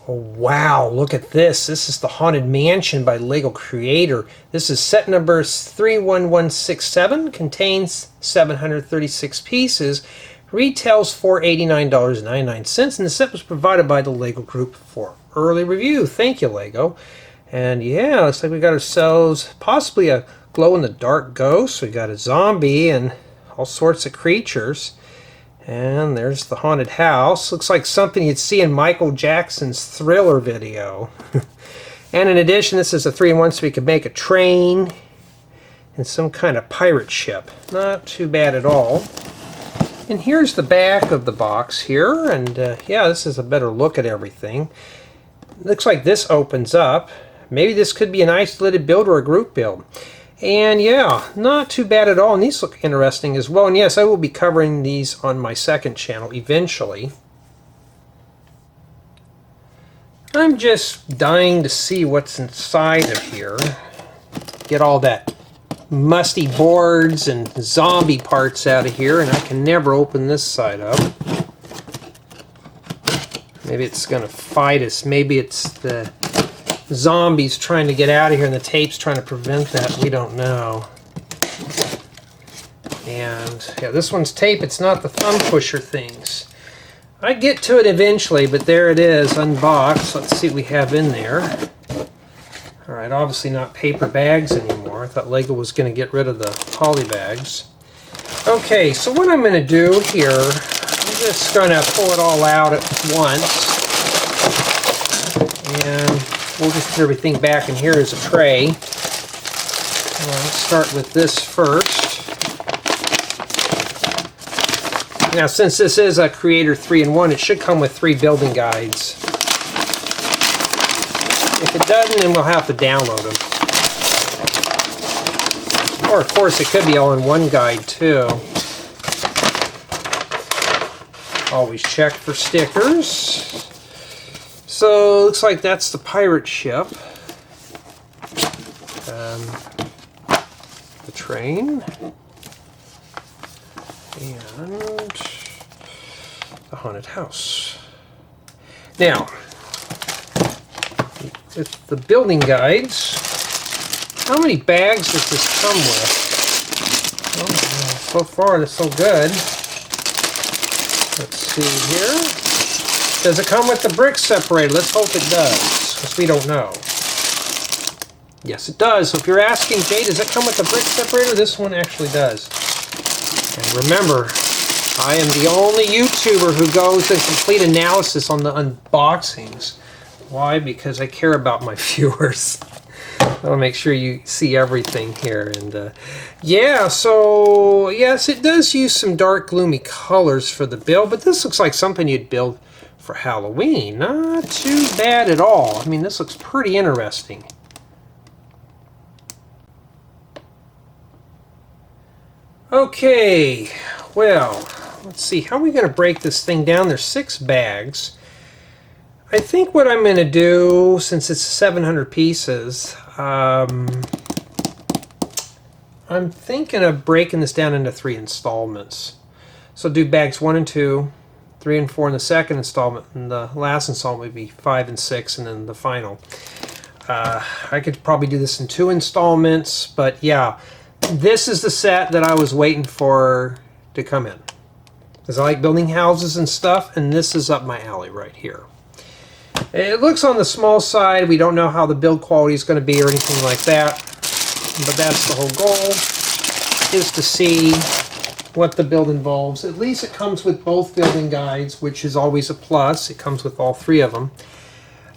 Oh, wow, look at this. This is the Haunted Mansion by Lego Creator. This is set number 31167, contains 736 pieces, retails $489.99, and the set was provided by the Lego Group for early review. Thank you, Lego. And yeah, looks like we got ourselves possibly a glow-in-the-dark ghost. We got a zombie and all sorts of creatures. And there's the haunted house. Looks like something you'd see in Michael Jackson's Thriller video. And in addition, this is a 3-in-1, so we could make a train and some kind of pirate ship. Not too bad at all. And here's the back of the box here. And yeah, this is a better look at everything. Looks like this opens up. Maybe this could be an isolated build or a group build. And yeah, not too bad at all. And these look interesting as well. And yes, I will be covering these on my second channel eventually. I'm just dying to see what's inside of here. Get all that musty boards and zombie parts out of here. And I can never open this side up. Maybe it's going to fight us. Maybe it's the zombies trying to get out of here and the tape's trying to prevent that. We don't know. And yeah, this one's tape. It's not the thumb pusher things. I get to it eventually, but there it is, unboxed. Let's see what we have in there. Alright, obviously not paper bags anymore. I thought Lego was going to get rid of the poly bags. Okay, so what I'm going to do here, I'm just going to pull it all out at once. And we'll just put everything back in here as a tray. Let's start with this first. Now, since this is a Creator 3-in-1, it should come with 3 building guides. If it doesn't, then we'll have to download them. Or, of course, it could be all in one guide, too. Always check for stickers. So, looks like that's the pirate ship. The train. And the haunted house. Now, with the building guides, how many bags does this come with? Oh, so far, it's so good. Let's see here. Does it come with the Brick Separator? Let's hope it does, because we don't know. Yes, it does. So if you're asking, Jay, does it come with the Brick Separator? This one actually does. And remember, I am the only YouTuber who goes in complete analysis on the unboxings. Why? Because I care about my viewers. I want to make sure you see everything here. And yeah, so yes, it does use some dark, gloomy colors for the build, but this looks like something you'd build for Halloween. Not too bad at all. I mean, this looks pretty interesting. Okay, well, let's see. How are we going to break this thing down? There's 6 bags. I think what I'm going to do, since it's 700 pieces, I'm thinking of breaking this down into 3 installments. So do bags 1 and 2, 3 and 4 in the second installment, and the last installment would be 5 and 6, and then the final. I could probably do this in 2 installments, but yeah, this is the set that I was waiting for to come in. Because I like building houses and stuff, and this is up my alley right here. It looks on the small side. We don't know how the build quality is going to be or anything like that, but that's the whole goal, is to see what the build involves. At least it comes with both building guides, which is always a plus. It comes with all 3 of them.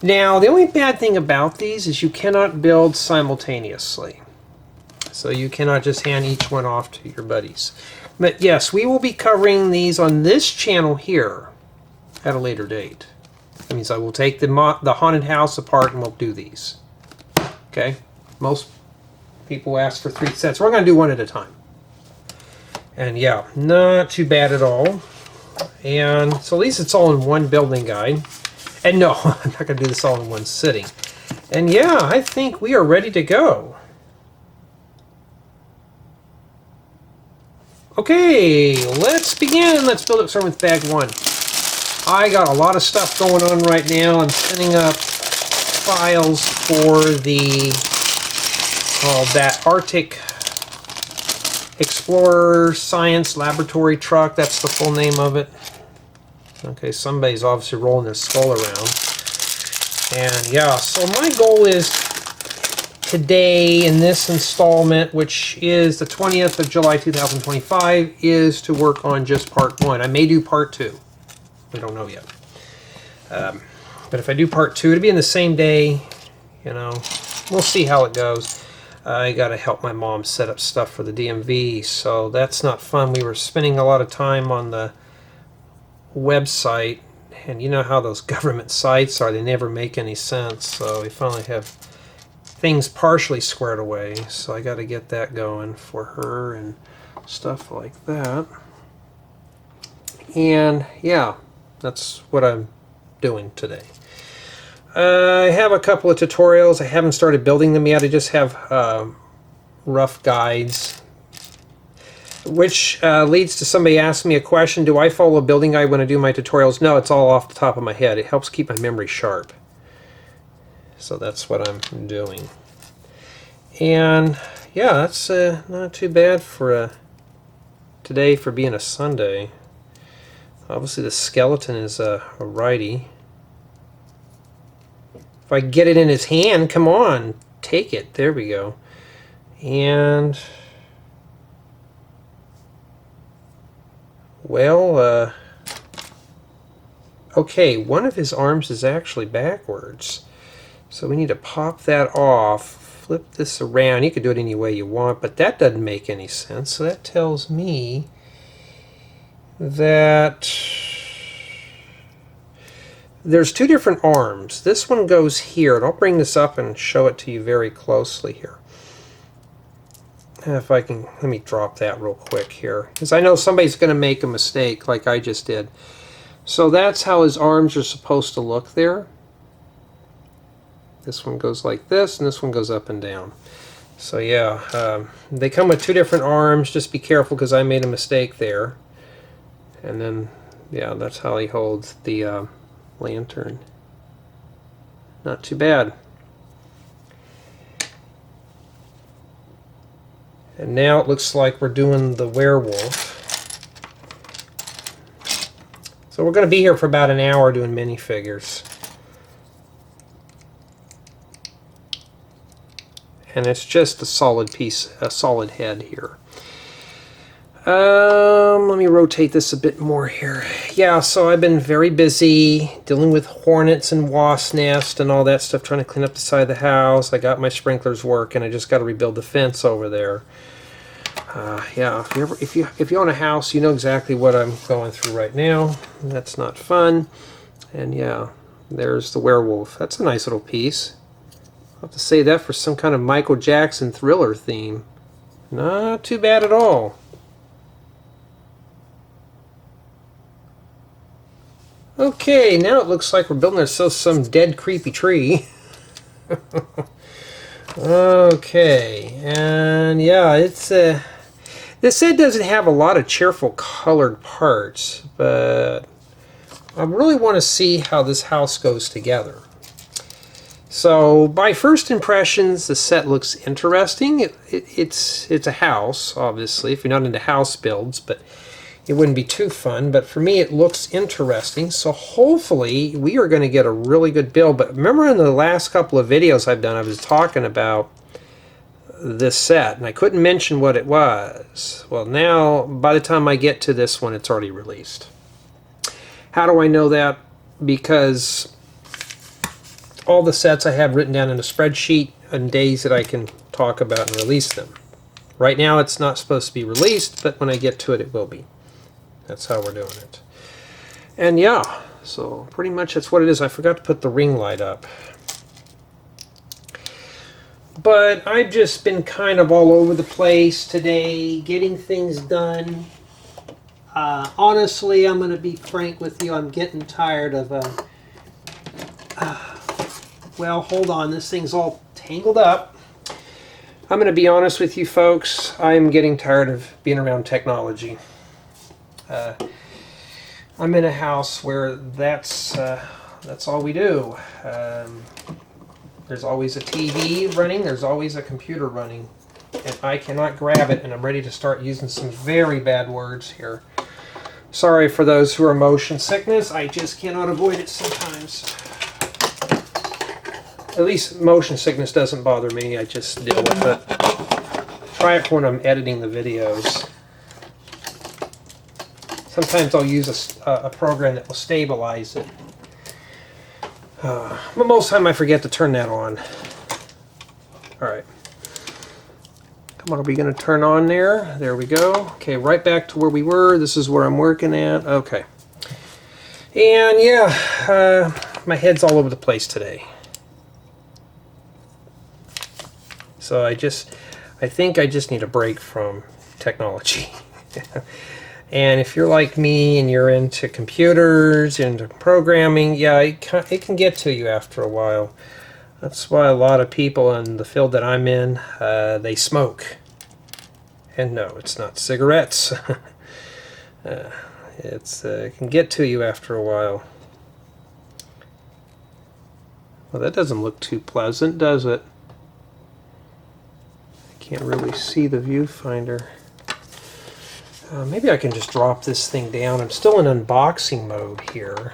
Now, the only bad thing about these is you cannot build simultaneously. So you cannot just hand each one off to your buddies. But yes, we will be covering these on this channel here at a later date. That means I will take the haunted house apart and we'll do these. Okay? Most people ask for 3 sets. We're going to do 1 at a time. And yeah, not too bad at all. And so at least it's all in one building guide. And no, I'm not going to do this all in one sitting. And yeah, I think we are ready to go. Okay, let's begin. Let's build it. Start with bag 1. I got a lot of stuff going on right now. I'm setting up files for that Arctic Explorer Science Laboratory truck. That's the full name of it. Okay, somebody's obviously rolling their skull around. And yeah, so my goal is today in this installment, which is the 20th of July 2025, is to work on just part 1. I may do part 2. We don't know yet. But if I do part 2, it'll be in the same day. You know, we'll see how it goes. I got to help my mom set up stuff for the DMV, so that's not fun. We were spending a lot of time on the website, and you know how those government sites are. They never make any sense, so we finally have things partially squared away. So I got to get that going for her and stuff like that. And yeah, that's what I'm doing today. I have a couple of tutorials. I haven't started building them yet. I just have rough guides, which leads to somebody asking me a question. Do I follow a building guide when I do my tutorials? No, it's all off the top of my head. It helps keep my memory sharp. So that's what I'm doing. And yeah, that's not too bad for today for being a Sunday. Obviously the skeleton is a righty. If I get it in his hand, come on, take it. There we go. And well, okay, one of his arms is actually backwards. So we need to pop that off, flip this around. You can do it any way you want, but that doesn't make any sense. So that tells me that there's two different arms. This one goes here, and I'll bring this up and show it to you very closely here. If I can, let me drop that real quick here, because I know somebody's going to make a mistake like I just did. So that's how his arms are supposed to look there. This one goes like this, and this one goes up and down. So yeah, they come with two different arms. Just be careful, because I made a mistake there. And then, yeah, that's how he holds the lantern. Not too bad. And now it looks like we're doing the werewolf. So we're going to be here for about an hour doing minifigures. And it's just a solid piece, a solid head here. Let me rotate this a bit more here. Yeah, so I've been very busy dealing with hornets and wasp nest and all that stuff, trying to clean up the side of the house. I got my sprinklers working. I just got to rebuild the fence over there. Yeah, if you own a house, you know exactly what I'm going through right now. That's not fun. And yeah, there's the werewolf. That's a nice little piece. I'll have to say that for some kind of Michael Jackson Thriller theme. Not too bad at all. Okay, now it looks like we're building ourselves some dead creepy tree. Okay, and yeah, it's this set doesn't have a lot of cheerful colored parts, but I really want to see how this house goes together. So by first impressions, the set looks interesting. It's a house, obviously, if you're not into house builds, but it wouldn't be too fun. But for me, it looks interesting. So hopefully we are going to get a really good build. But remember in the last couple of videos I've done, I was talking about this set, and I couldn't mention what it was. Well, now, by the time I get to this one, it's already released. How do I know that? Because all the sets I have written down in a spreadsheet and days that I can talk about and release them. Right now it's not supposed to be released, but when I get to it, it will be. That's how we're doing it. And yeah, so pretty much that's what it is. I forgot to put the ring light up. But I've just been kind of all over the place today, getting things done. Honestly, I'm going to be frank with you, I'm getting tired of well, hold on, this thing's all tangled up. I'm going to be honest with you folks, I'm getting tired of being around technology. I'm in a house where that's all we do. There's always a TV running, there's always a computer running, and I cannot grab it, and I'm ready to start using some very bad words here. Sorry for those who are motion sickness, I just cannot avoid it sometimes. At least motion sickness doesn't bother me, I just deal with it. Try it when I'm editing the videos. Sometimes I'll use a program that will stabilize it. But most of the time I forget to turn that on. Alright. Come on, are we going to turn on there? There we go. Okay, right back to where we were. This is where I'm working at. Okay. And yeah, my head's all over the place today. So I think I just need a break from technology. And if you're like me and you're into computers, into programming, yeah, it can get to you after a while. That's why a lot of people in the field that I'm in, they smoke. And no, it's not cigarettes. It can get to you after a while. Well, that doesn't look too pleasant, does it? I can't really see the viewfinder. Maybe I can just drop this thing down. I'm still in unboxing mode here.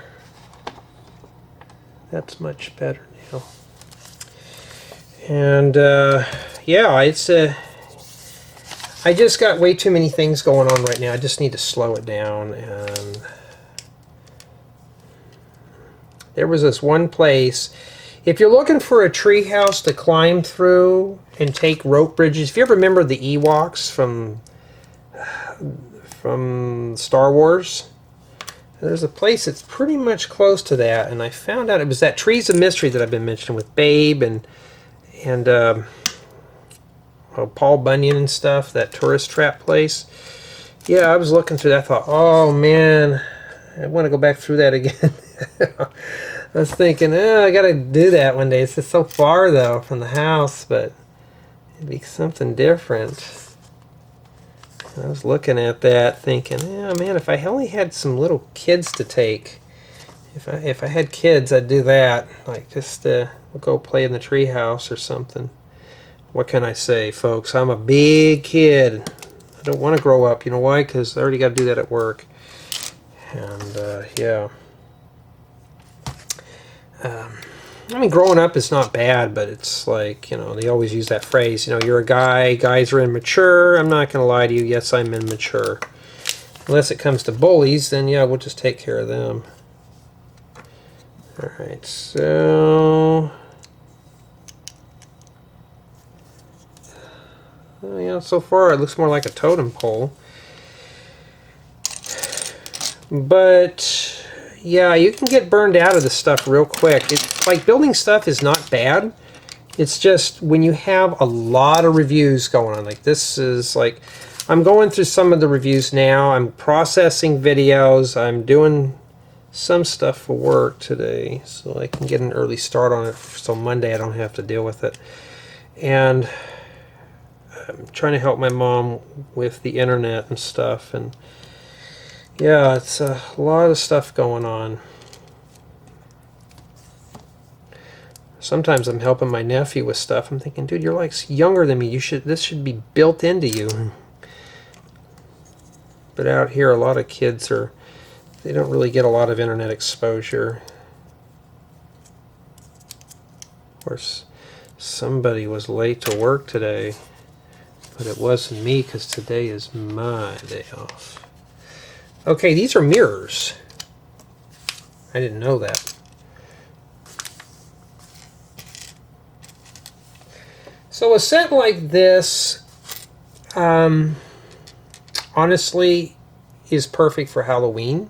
That's much better now. And yeah, I just got way too many things going on right now. I just need to slow it down. And there was this one place. If you're looking for a tree house to climb through and take rope bridges, if you ever remember the Ewoks from Star Wars, there's a place that's pretty much close to that, and I found out it was that Trees of Mystery that I've been mentioning with Babe and Paul Bunyan and stuff, that tourist trap place. Yeah, I was looking through that, I thought, oh man, I want to go back through that again. I was thinking, I gotta do that one day. It's just so far though from the house, but it'd be something different. I was looking at that thinking, yeah, man, if I only had some little kids to take, if I had kids, I'd do that. Like, just we'll go play in the treehouse or something. What can I say, folks? I'm a big kid. I don't want to grow up. You know why? Because I already got to do that at work. And, yeah. I mean, growing up is not bad, but it's like, you know, they always use that phrase, you know, you're a guy, guys are immature. I'm not going to lie to you. Yes, I'm immature. Unless it comes to bullies, then yeah, we'll just take care of them. Alright, so... yeah, so far it looks more like a totem pole. But... yeah, you can get burned out of this stuff real quick. It's like building stuff is not bad. It's just when you have a lot of reviews going on. Like this is like, I'm going through some of the reviews now. I'm processing videos. I'm doing some stuff for work today so I can get an early start on it so Monday I don't have to deal with it. And I'm trying to help my mom with the internet and stuff, and yeah, it's a lot of stuff going on. Sometimes I'm helping my nephew with stuff. I'm thinking, dude, you're like younger than me. This should be built into you. But out here, a lot of kids they don't really get a lot of internet exposure. Of course, somebody was late to work today, but it wasn't me because today is my day off. Okay, these are mirrors. I didn't know that. So a set like this, honestly, is perfect for Halloween.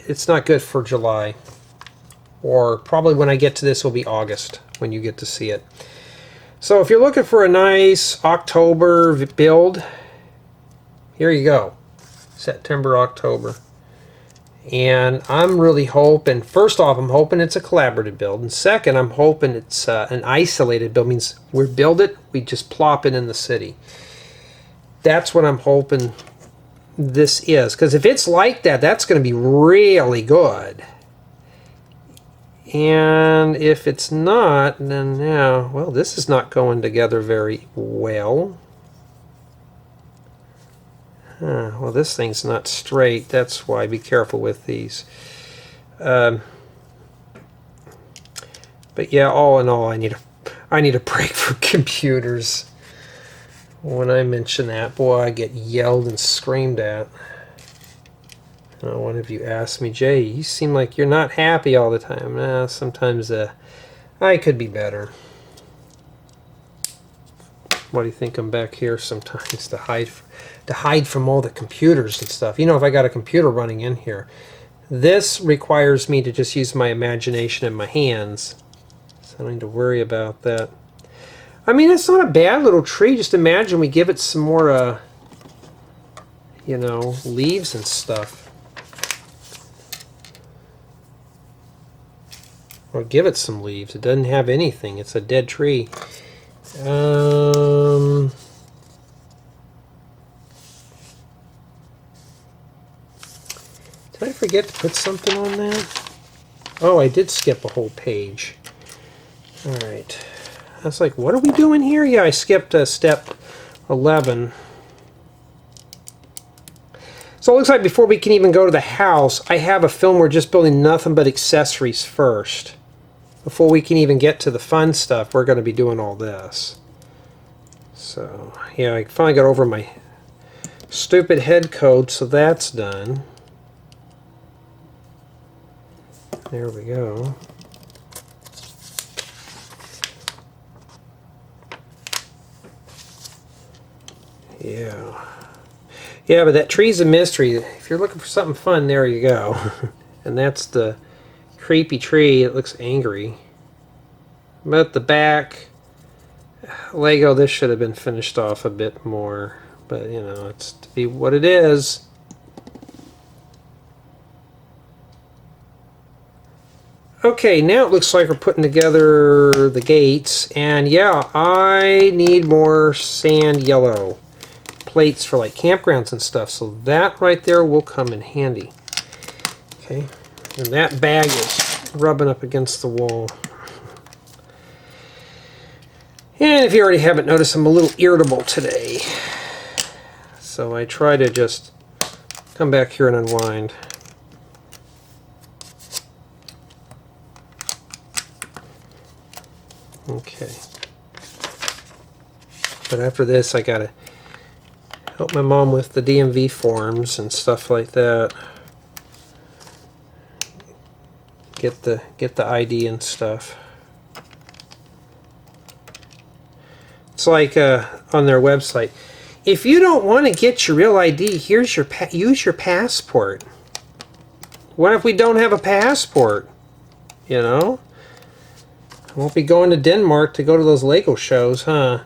It's not good for July. Or probably when I get to this will be August when you get to see it. So if you're looking for a nice October build, here you go. September, October. And I'm really hoping, first off, I'm hoping it's a collaborative build. And second, I'm hoping it's an isolated build. Means we build it, we just plop it in the city. That's what I'm hoping this is, because if it's like that, that's going to be really good. And if it's not, then yeah, well, this is not going together very well. Well, this thing's not straight. That's why. Be careful with these. But yeah, all in all, I need a break from computers. When I mention that, boy, I get yelled and screamed at. One of you asked me, Jay, you seem like you're not happy all the time. Sometimes I could be better. Why do you think I'm back here sometimes? To hide from all the computers and stuff. You know, if I got a computer running in here, this requires me to just use my imagination and my hands. So I don't need to worry about that. I mean, it's not a bad little tree. Just imagine we give it some more, you know, leaves and stuff. Or give it some leaves. It doesn't have anything. It's a dead tree. Did I forget to put something on that? Oh, I did skip a whole page. Alright. I was like, what are we doing here? Yeah, I skipped step 11. So it looks like before we can even go to the house, I have a film we're just building nothing but accessories first. Before we can even get to the fun stuff, we're going to be doing all this. So, yeah, I finally got over my stupid head code, so that's done. There we go. Yeah. Yeah, but that tree's a mystery. If you're looking for something fun, there you go. And that's the creepy tree. It looks angry. But the back Lego, this should have been finished off a bit more. But, you know, it's to be what it is. Okay, now it looks like we're putting together the gates. And yeah, I need more sand yellow plates for like campgrounds and stuff. So that right there will come in handy. Okay, and that bag is rubbing up against the wall. And if you already haven't noticed, I'm a little irritable today. So I try to just come back here and unwind. Okay. But after this, I gotta help my mom with the DMV forms and stuff like that. Get the ID and stuff. It's like on their website. If you don't want to get your real ID, here's your use your passport. What if we don't have a passport? You know? I won't be going to Denmark to go to those Lego shows, huh?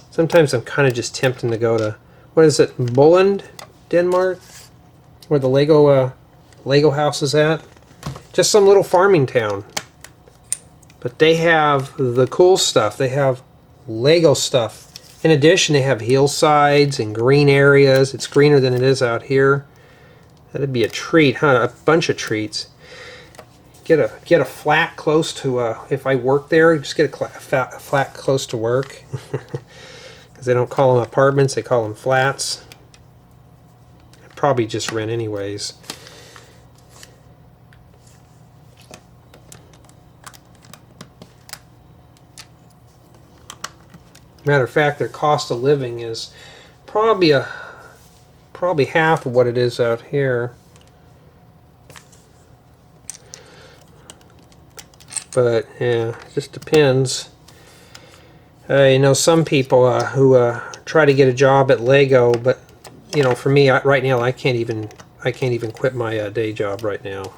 Sometimes I'm kind of just tempting to go to, what is it, Bolland, Denmark? Where the Lego house is at? Just some little farming town. But they have the cool stuff. They have Lego stuff. In addition, they have hillsides and green areas. It's greener than it is out here. That'd be a treat, huh? A bunch of treats. Get a flat close to, if I work there, just get a flat close to work. Because they don't call them apartments, they call them flats. I'd probably just rent anyways. Matter of fact, their cost of living is probably half of what it is out here. But yeah, it just depends. You know, some people who try to get a job at Lego, but you know, for me right now, I can't even quit my day job right now.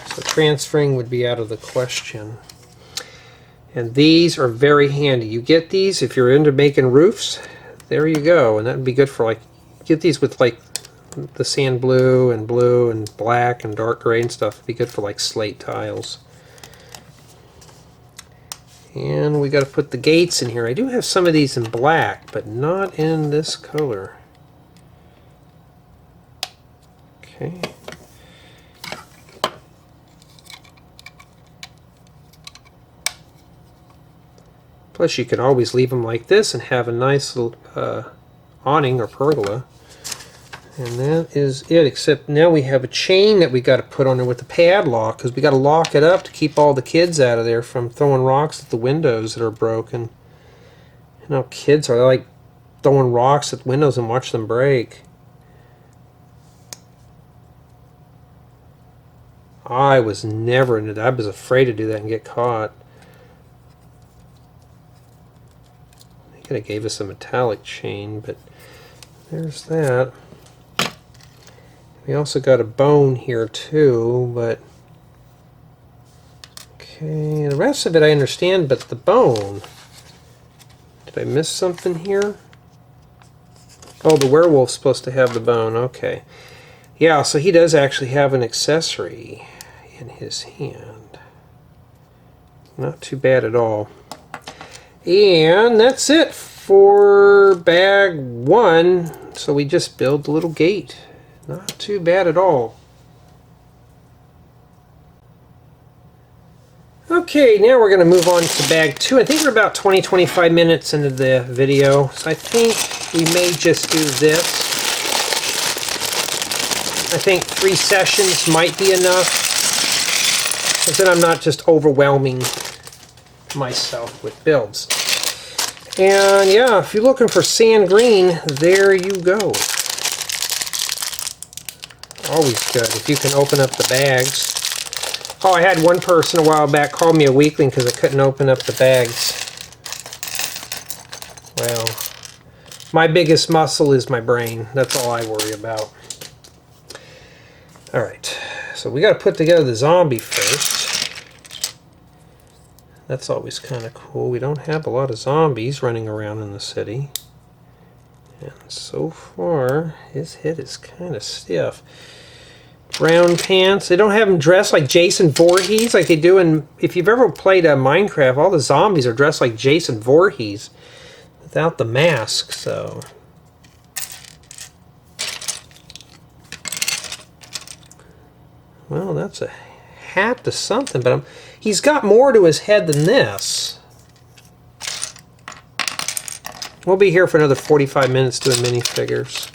So transferring would be out of the question. And these are very handy. You get these if you're into making roofs. There you go, and that would be good for like get these with like the sand blue and black and dark gray and stuff. It'd be good for like slate tiles. And we got to put the gates in here. I do have some of these in black, but not in this color. Okay. Plus you can always leave them like this and have a nice little awning or pergola. And that is it, except now we have a chain that we got to put on there with the padlock, because we got to lock it up to keep all the kids out of there from throwing rocks at the windows that are broken. You know, kids are like throwing rocks at windows and watch them break. I was never into that. I was afraid to do that and get caught. They could have gave us a metallic chain, but there's that. We also got a bone here too, but okay, the rest of it I understand, but the bone. Did I miss something here? Oh, the werewolf's supposed to have the bone. Okay. Yeah, so he does actually have an accessory in his hand. Not too bad at all. And that's it for bag 1. So we just build the little gate. Not too bad at all. Okay, now we're going to move on to bag 2. I think we're about 20-25 minutes into the video, so I think we may just do this. I think 3 sessions might be enough, because then I'm not just overwhelming myself with builds. And yeah, if you're looking for sand green, there you go. Always good if you can open up the bags. Oh, I had one person a while back call me a weakling because I couldn't open up the bags. Well, my biggest muscle is my brain. That's all I worry about. Alright, so we got to put together the zombie first. That's always kind of cool. We don't have a lot of zombies running around in the city. And so far, his head is kind of stiff. Brown pants. They don't have him dressed like Jason Voorhees like they do in... If you've ever played Minecraft, all the zombies are dressed like Jason Voorhees without the mask, so... Well, that's a hat to something, but he's got more to his head than this. We'll be here for another 45 minutes doing minifigures.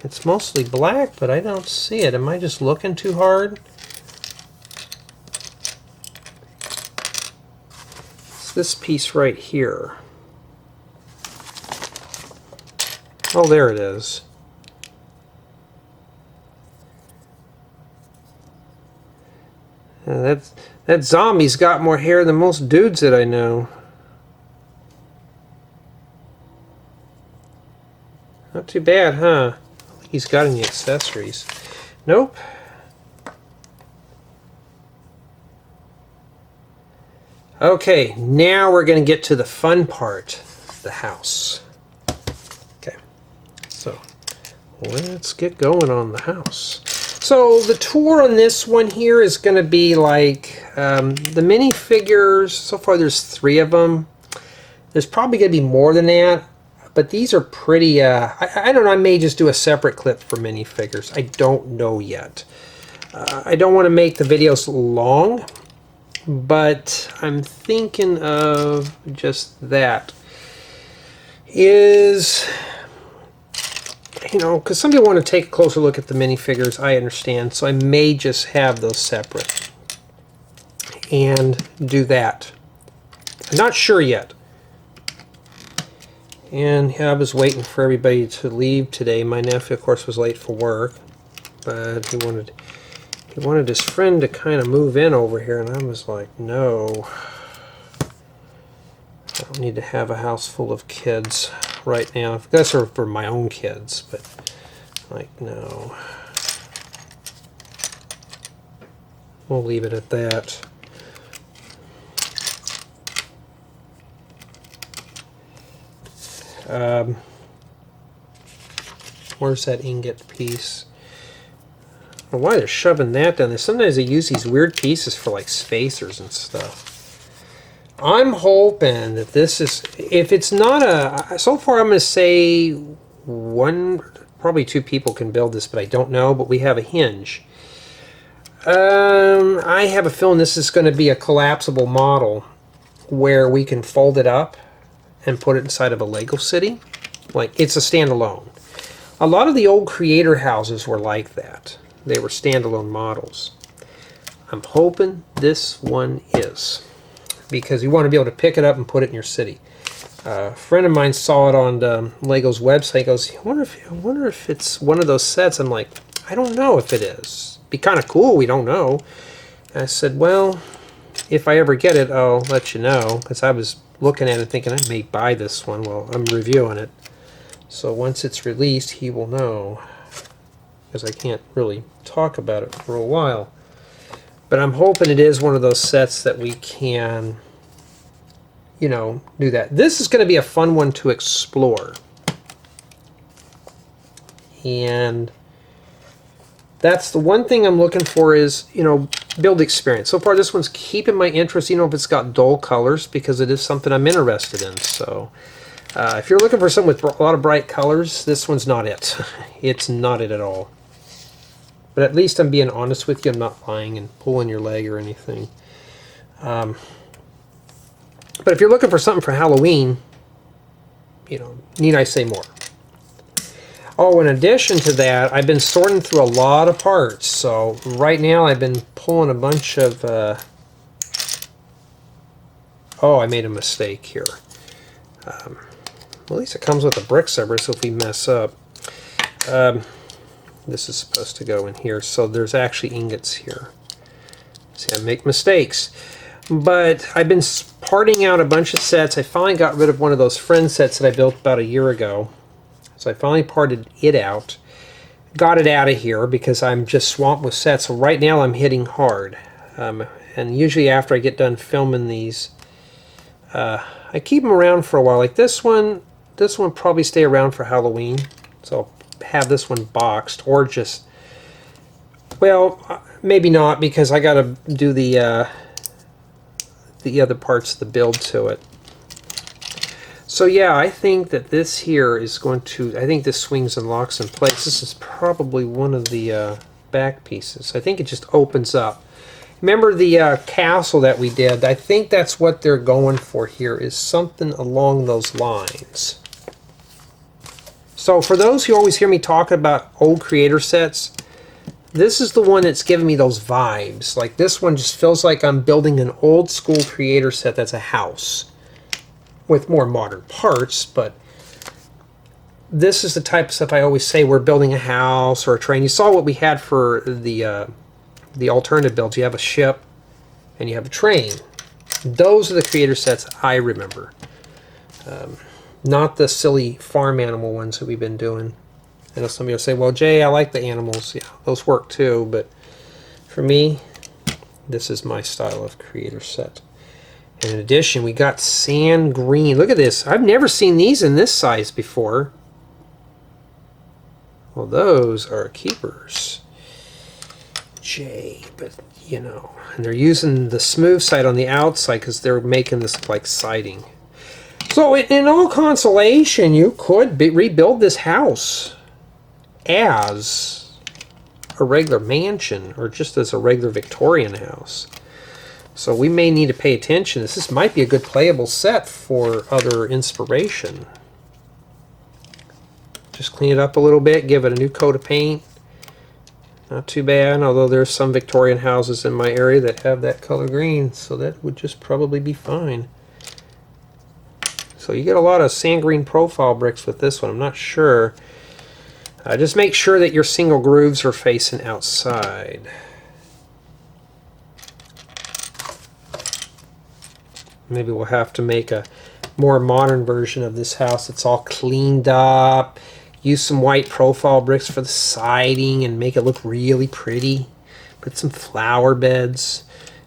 It's mostly black, but I don't see it. Am I just looking too hard? It's this piece right here. Oh, there it is. That zombie's got more hair than most dudes that I know. Not too bad, huh? I don't think he's got any accessories. Nope. Okay, now we're going to get to the fun part, the house. Okay, so let's get going on the house. So the tour on this one here is going to be like the minifigures. So far there's 3 of them. There's probably going to be more than that. But these are pretty, I don't know, I may just do a separate clip for minifigures. I don't know yet. I don't want to make the videos long, but I'm thinking of just that. Is, you know, because some people want to take a closer look at the minifigures, I understand. So I may just have those separate and do that. I'm not sure yet. And yeah, I was waiting for everybody to leave today. My nephew, of course, was late for work, but he wanted his friend to kind of move in over here, and I was like, no, I don't need to have a house full of kids right now. That's for my own kids, but like, no. We'll leave it at that. Where's that ingot piece? don't know why they're shoving that down there. Sometimes they use these weird pieces for like spacers and stuff. I'm hoping that this is, if it's not a, so far I'm going to say one, probably two people can build this, but I don't know, but we have a hinge. I have a feeling this is going to be a collapsible model where we can fold it up and put it inside of a Lego city. Like, it's a standalone. A lot of the old creator houses were like that. They were standalone models. I'm hoping this one is, because you want to be able to pick it up and put it in your city. A friend of mine saw it on Lego's website. He goes, I wonder if it's one of those sets. I'm like, I don't know if it is. Be kind of cool. We don't know. And I said, well, if I ever get it, I'll let you know. Because I was looking at it thinking I may buy this one while I'm reviewing it. So once it's released, he will know. Because I can't really talk about it for a while. But I'm hoping it is one of those sets that we can, you know, do that. This is going to be a fun one to explore. And that's the one thing I'm looking for is, you know, build experience. So far this one's keeping my interest, you know, if it's got dull colors, because it is something I'm interested in. So if you're looking for something with a lot of bright colors, this one's not it. It's not it at all. But at least I'm being honest with you. I'm not lying and pulling your leg or anything. But if you're looking for something for Halloween, you know, need I say more? Oh, in addition to that, I've been sorting through a lot of parts. So right now I've been pulling a bunch of... oh, I made a mistake here. At least it comes with a brick separator, so if we mess up... this is supposed to go in here, so there's actually ingots here. See, I make mistakes. But I've been parting out a bunch of sets. I finally got rid of one of those friend sets that I built about a year ago. So I finally parted it out. Got it out of here because I'm just swamped with sets. So right now I'm hitting hard. And usually after I get done filming these, I keep them around for a while. Like this one probably stay around for Halloween. So I'll have this one boxed, or just, well, maybe not, because I got to do the other parts of the build to it. So yeah, I think that this here is going to, I think this swings and locks in place. This is probably one of the back pieces. I think it just opens up. Remember the castle that we did? I think that's what they're going for here, is something along those lines. So for those who always hear me talk about old creator sets, this is the one that's giving me those vibes. Like this one just feels like I'm building an old school creator set that's a house with more modern parts, but this is the type of stuff I always say we're building a house or a train. You saw what we had for the alternative builds. You have a ship and you have a train. Those are the creator sets I remember. Not the silly farm animal ones that we've been doing. I know some of you will say, well, Jay, I like the animals. Yeah, those work too, but for me, this is my style of creator set. And in addition, we got sand green. Look at this. I've never seen these in this size before. Well, those are keepers. Jay, but you know, and they're using the smooth side on the outside because they're making this like siding. So in all consolation, you could rebuild this house as a regular mansion or just as a regular Victorian house. So we may need to pay attention. This might be a good playable set for other inspiration. Just clean it up a little bit, give it a new coat of paint. Not too bad, although there's some Victorian houses in my area that have that color green, so that would just probably be fine. So you get a lot of sand green profile bricks with this one. I'm not sure. Just make sure that your single grooves are facing outside. Maybe we'll have to make a more modern version of this house. It's all cleaned up. Use some white profile bricks for the siding and make it look really pretty. Put some flower beds.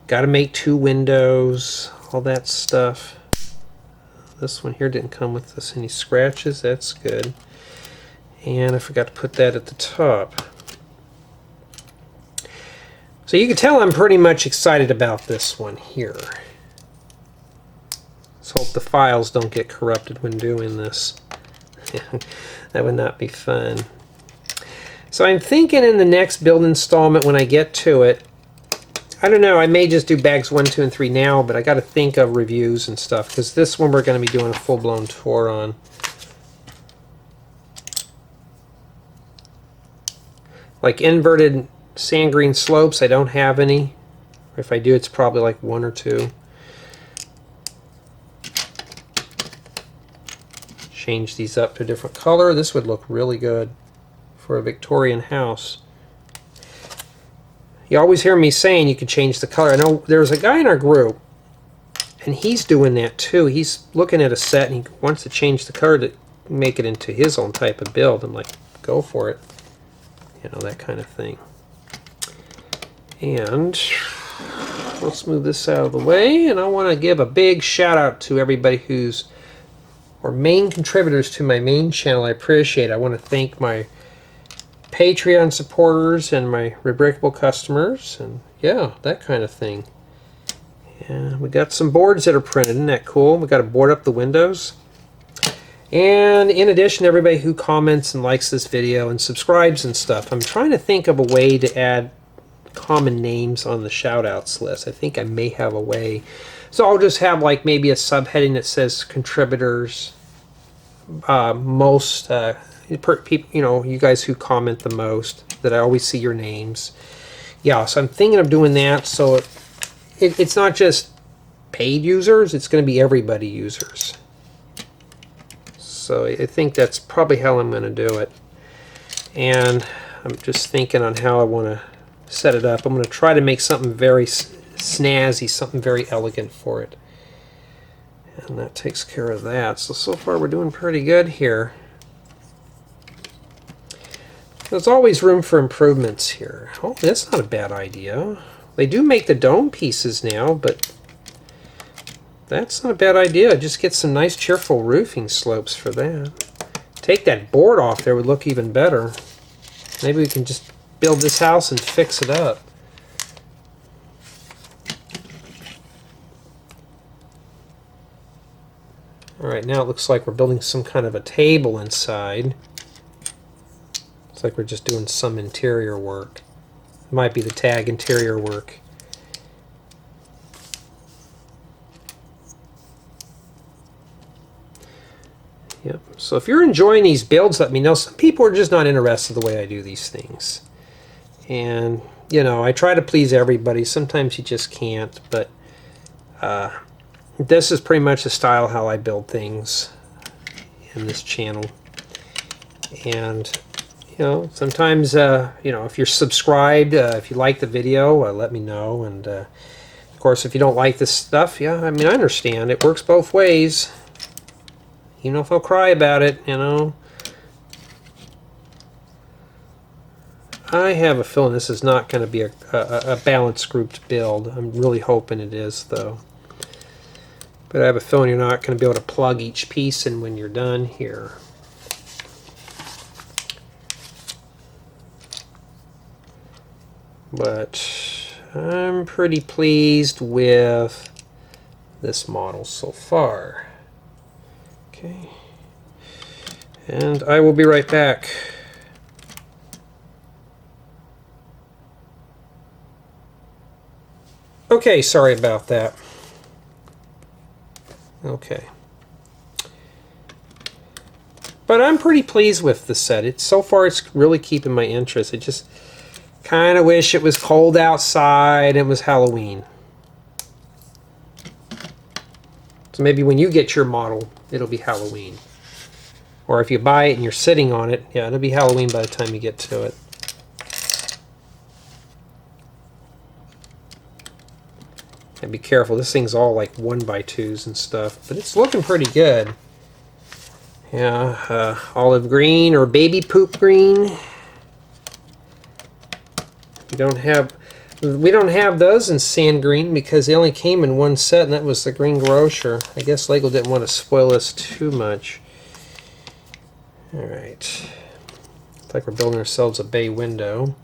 Got to make 2 windows. All that stuff. This one here didn't come with this any scratches. That's good. And I forgot to put that at the top. So you can tell I'm pretty much excited about this one here. Let's hope the files don't get corrupted when doing this. That would not be fun. So I'm thinking in the next build installment when I get to it, I don't know, I may just do bags 1, 2, and 3 now, but I got to think of reviews and stuff, because this one we're going to be doing a full-blown tour on. Like inverted sand green slopes, I don't have any. If I do, it's probably like 1 or 2. Change these up to a different color. This would look really good for a Victorian house. You always hear me saying you can change the color. I know there's a guy in our group, and he's doing that too. He's looking at a set and he wants to change the color to make it into his own type of build. I'm like, go for it. You know, that kind of thing. And let's move this out of the way, and I want to give a big shout out to everybody who's or main contributors to my main channel. I appreciate it. I want to thank my Patreon supporters and my Rebrickable customers, and yeah, that kind of thing. And we got some boards that are printed. Isn't that cool? We got to board up the windows. And in addition, everybody who comments and likes this video and subscribes and stuff, I'm trying to think of a way to add common names on the shoutouts list. I think I may have a way. So I'll just have like maybe a subheading that says contributors, most people, you know, you guys who comment the most, that I always see your names. Yeah, so I'm thinking of doing that, so it's not just paid users, it's going to be everybody users. So I think that's probably how I'm going to do it. And I'm just thinking on how I want to set it up. I'm going to try to make something very snazzy, something very elegant for it. And that takes care of that. So far we're doing pretty good here. There's always room for improvements here. Oh, that's not a bad idea. They do make the dome pieces now, but that's not a bad idea. Just get some nice cheerful roofing slopes for that. Take that board off there would look even better. Maybe we can just build this house and fix it up. Alright, now it looks like we're building some kind of a table inside. It's like we're just doing some interior work. It might be the tag interior work. Yep. So if you're enjoying these builds, let me know. Some people are just not interested in the way I do these things. And, you know, I try to please everybody. Sometimes you just can't, but this is pretty much the style how I build things in this channel. And, you know, sometimes, you know, if you're subscribed, if you like the video, let me know. And, of course, if you don't like this stuff, yeah, I mean, I understand. It works both ways. Even if I'll cry about it, you know. I have a feeling this is not going to be a balanced grouped build. I'm really hoping it is, though. But I have a feeling you're not going to be able to plug each piece in when you're done here. But I'm pretty pleased with this model so far. Okay. And I will be right back. Okay, sorry about that. Okay. But I'm pretty pleased with the set. So far it's really keeping my interest. I just kind of wish it was cold outside and it was Halloween. So maybe when you get your model, it'll be Halloween. Or if you buy it and you're sitting on it, yeah, it'll be Halloween by the time you get to it. And be careful, this thing's all like 1x2s and stuff, but it's looking pretty good. Yeah, olive green or baby poop green. We don't have those in sand green because they only came in one set, and that was the Green Grocer. I guess Lego didn't want to spoil this too much. Alright. Looks like we're building ourselves a bay window.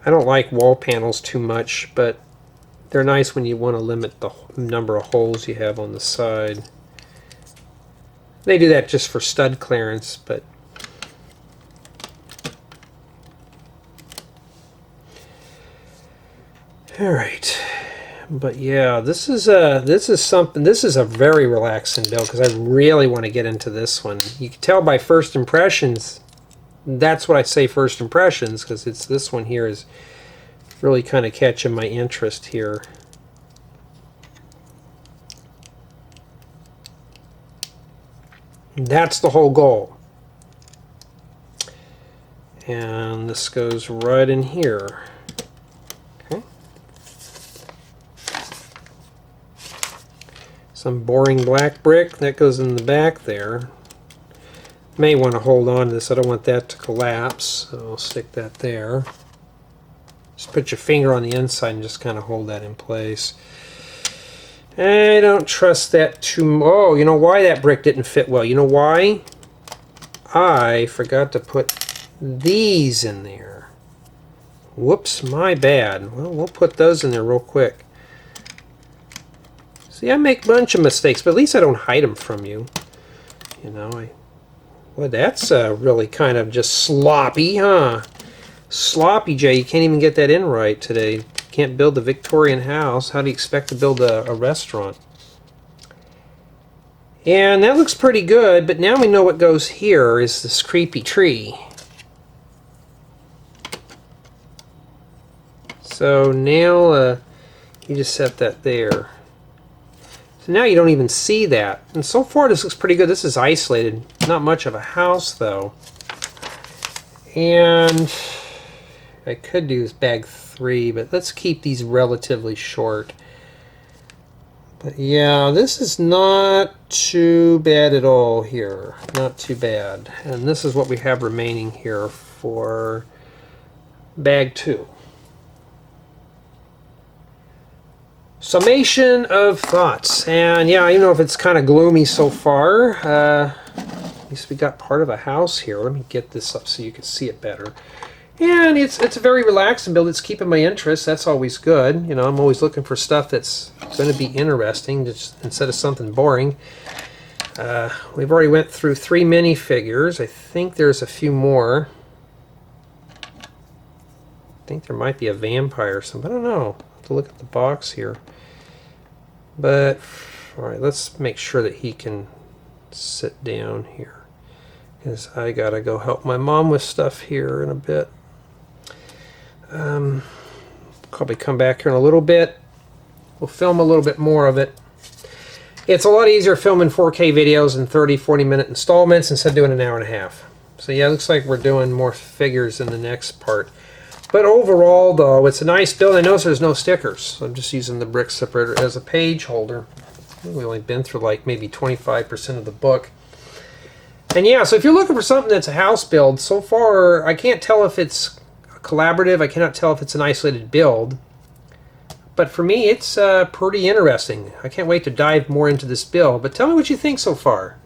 I don't like wall panels too much, but they're nice when you want to limit the number of holes you have on the side. They do that just for stud clearance, but all right. But yeah, this is a very relaxing build because I really want to get into this one. You can tell by first impressions. That's what I say, first impressions, because it's this one here is really kind of catching my interest here. That's the whole goal. And this goes right in here. Okay. Some boring black brick that goes in the back there. May want to hold on to this. I don't want that to collapse, so I'll stick that there. Just put your finger on the inside and just kind of hold that in place. I don't trust that too. Oh, you know why that brick didn't fit well? You know why? I forgot to put these in there. Whoops, my bad. Well, we'll put those in there real quick. See, I make a bunch of mistakes, but at least I don't hide them from you. You know, well, that's really kind of just sloppy, huh? Sloppy J, you can't even get that in right today. You can't build a Victorian house. How do you expect to build a restaurant? And that looks pretty good, but now we know what goes here is this creepy tree. So now you just set that there. So now you don't even see that. And so far this looks pretty good. This is isolated. Not much of a house though. And I could do this bag 3, but let's keep these relatively short. But yeah, this is not too bad at all here. Not too bad. And this is what we have remaining here for bag 2. Summation of Thoughts. And yeah, even though if it's kind of gloomy so far, at least we got part of a house here. Let me get this up so you can see it better. And it's a very relaxing build. It's keeping my interest. That's always good. You know, I'm always looking for stuff that's going to be interesting just instead of something boring. We've already went through 3 minifigures. I think there's a few more. I think there might be a vampire or something. I don't know. I'll have to look at the box here. But, alright, let's make sure that he can sit down here. Because I gotta go help my mom with stuff here in a bit. Probably come back here in a little bit. We'll film a little bit more of it. It's a lot easier filming 4K videos in 30, 40-minute installments instead of doing an hour and a half. So yeah, it looks like we're doing more figures in the next part. But overall, though, it's a nice build. I notice there's no stickers. So I'm just using the Brick Separator as a page holder. We've only been through like maybe 25% of the book. And yeah, so if you're looking for something that's a house build, so far I can't tell if it's collaborative. I cannot tell if it's an isolated build. But for me, it's pretty interesting. I can't wait to dive more into this build. But tell me what you think so far.